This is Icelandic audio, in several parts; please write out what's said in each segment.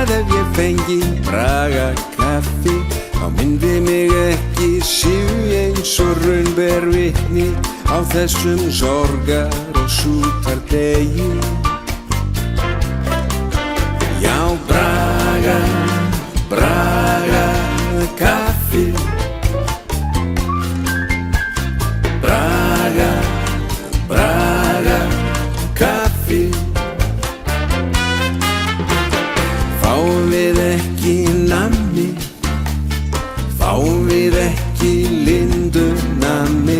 að ef ég fengi bragakaffi þá myndi mig ekki síu eins og raun ber vitni á þessum sorgar og sútardegi. Já, bragakaffi, bragakaffi. Fáum við ekki nammi, fáum við ekki lindunammi,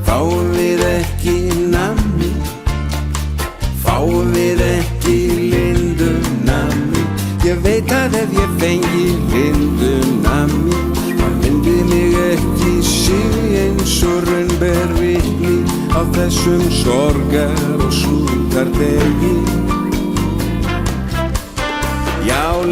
fáum við ekki nammi, fáum við ekki lindunammi. Ég veit að ef ég fengi lindunammi þá myndi mig ekki síu eins og raun ber vitni á þessum sorgar og sútardegi. Já,